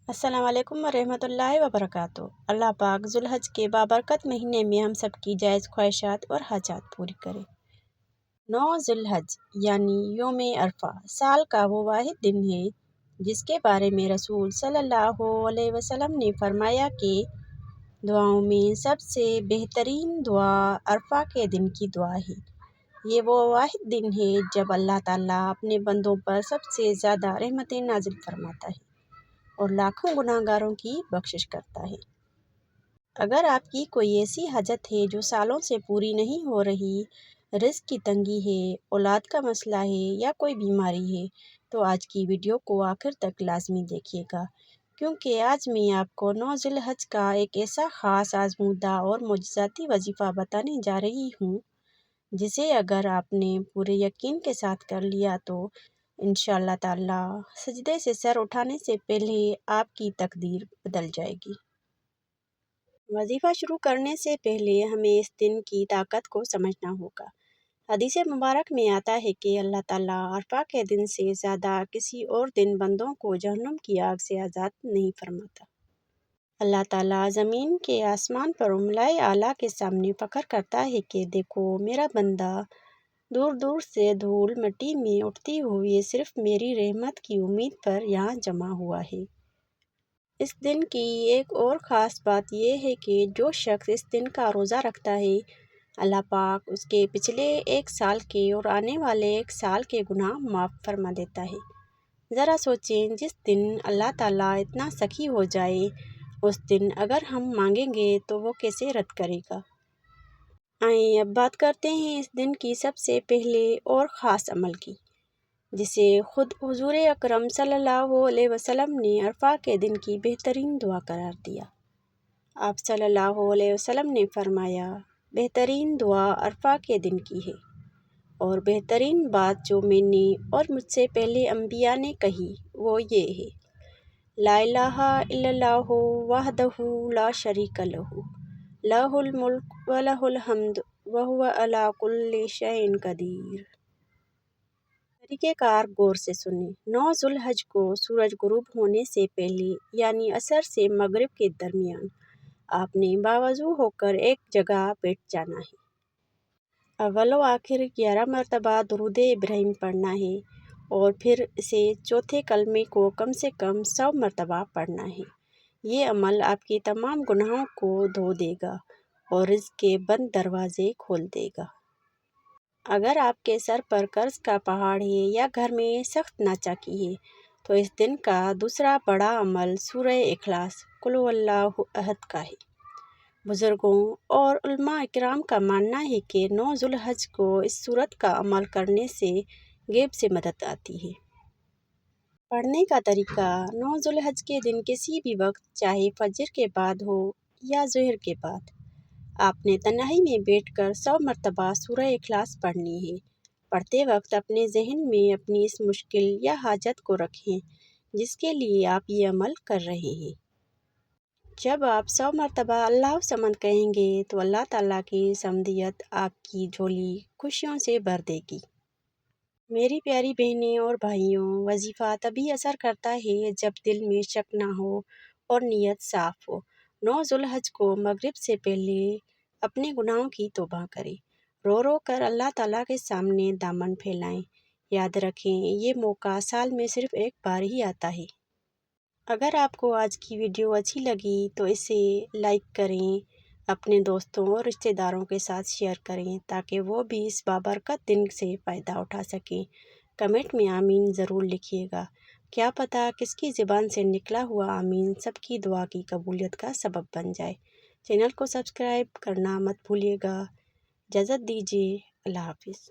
अस्सलाम वालेकुम वरहमतुल्लाहि वबरकातुहू। अल्लाह पाक ज़ुल्हज के बाबरकत महीने में हम सब की जायज़ ख्वाहिशात और हाजात पूरी करे। 9 ज़ुल्हज यानी योम अरफा साल का वो वाहिद दिन है जिसके बारे में रसूल सल्लल्लाहु अलैहि वसल्लम ने फरमाया कि दुआओं में सबसे बेहतरीन दुआ अरफा के दिन की दुआ है। ये वो वाहिद दिन है जब अल्लाह ताला अपने बंदों पर सबसे ज़्यादा रहमतें नाजिल फरमाता है और लाखों गुनाहगारों की बख्शिश करता है। अगर आपकी कोई ऐसी हाजत है जो सालों से पूरी नहीं हो रही, रिस्क की तंगी है, औलाद का मसला है या कोई बीमारी है, तो आज की वीडियो को आखिर तक लाजमी देखिएगा, क्योंकि आज मैं आपको 9 ज़ुल्हज का एक ऐसा ख़ास आजमूदा और मुजज़ाती वजीफ़ा बताने जा रही हूँ जिसे अगर आपने पूरे यकीन के साथ कर लिया तो इंशाअल्लाह ताला सजदे से सर उठाने से पहले आपकी तकदीर बदल जाएगी। वजीफ़ा शुरू करने से पहले हमें इस दिन की ताकत को समझना होगा। हदीस मुबारक में आता है कि अल्लाह ताला अरफा के दिन से ज़्यादा किसी और दिन बंदों को जहन्नुम की आग से आज़ाद नहीं फरमाता। अल्लाह ताला ज़मीन के आसमान पर मलाए आला के सामने फ़ख्र करता है कि देखो मेरा बंदा दूर दूर से धूल मिट्टी में उठती हुई सिर्फ मेरी रहमत की उम्मीद पर यहाँ जमा हुआ है। इस दिन की एक और ख़ास बात यह है कि जो शख्स इस दिन का रोज़ा रखता है, अल्लाह पाक उसके पिछले एक साल के और आने वाले एक साल के गुनाह माफ़ फरमा देता है। ज़रा सोचें, जिस दिन अल्लाह ताला इतना सखी हो जाए, उस दिन अगर हम मांगेंगे तो वो कैसे रद्द करेगा। आइए अब बात करते हैं इस दिन की सबसे पहले और ख़ास अमल की, जिसे खुद हुज़ूर अकरम सल्लल्लाहु अलैहि वसल्लम ने अरफा के दिन की बेहतरीन दुआ करार दिया। आप सल्लल्लाहु अलैहि वसल्लम ने फरमाया, बेहतरीन दुआ अरफा के दिन की है और बेहतरीन बात जो मैंने और मुझसे पहले अंबिया ने कही वो ये है, ला इलाहा इल्लल्लाहु वहदहु ला शरीका लहू लहुल मुल्क व लहुल हम्द व हुवा अला कुल्लि शैइन कदीर। तरीक़ेकार गौर से सुने। 9 ज़ुल्हज को सूरज गुरूब होने से पहले यानी असर से मगरिब के दरमियान आपने बावज़ू होकर एक जगह बैठ जाना है। अव्वल व आखिर 11 मरतबा दुरूद इब्राहीम पढ़ना है और फिर इसे चौथे कलमे को कम से कम 100 मरतबा पढ़ना है। ये अमल आपके तमाम गुनाहों को धो देगा और रिज़्क़ के बंद दरवाज़े खोल देगा। अगर आपके सर पर कर्ज का पहाड़ है या घर में सख्त नाचाकी है, तो इस दिन का दूसरा बड़ा अमल सूरह इखलास कुल हुवल्लाहु अहद का है। बुज़ुर्गों और उलमा इकराम का मानना है कि 9 ज़ुल्हज को इस सूरत का अमल करने से गैब से मदद आती है। पढ़ने का तरीका, 9 ज़ुल्हज के दिन किसी भी वक्त, चाहे फजर के बाद हो या ज़ोहर के बाद, आपने तन्हाई में बैठकर 100 मरतबा सूरह इखलास पढ़नी है। पढ़ते वक्त अपने जहन में अपनी इस मुश्किल या हाजत को रखें जिसके लिए आप ये अमल कर रहे हैं। जब आप 100 मरतबा अल्लाह समद कहेंगे तो अल्लाह ताला की समदियत आपकी झोली खुशियों से भर देगी। मेरी प्यारी बहनें और भाइयों, वजीफ़ा तभी असर करता है जब दिल में शक ना हो और नीयत साफ़ हो। 9 ज़ुल्हज को मगरिब से पहले अपने गुनाहों की तौबा करें, रो रो कर अल्लाह ताला के सामने दामन फैलाएं। याद रखें, ये मौका साल में सिर्फ एक बार ही आता है। अगर आपको आज की वीडियो अच्छी लगी तो इसे लाइक करें, अपने दोस्तों और रिश्तेदारों के साथ शेयर करें ताकि वो भी इस बाबरकत दिन से फ़ायदा उठा सकें। कमेंट में आमीन ज़रूर लिखिएगा। क्या पता किसकी ज़बान से निकला हुआ आमीन सबकी दुआ की कबूलियत का सबब बन जाए। चैनल को सब्सक्राइब करना मत भूलिएगा। इजाज़त दीजिए। अल्लाह हाफिज़।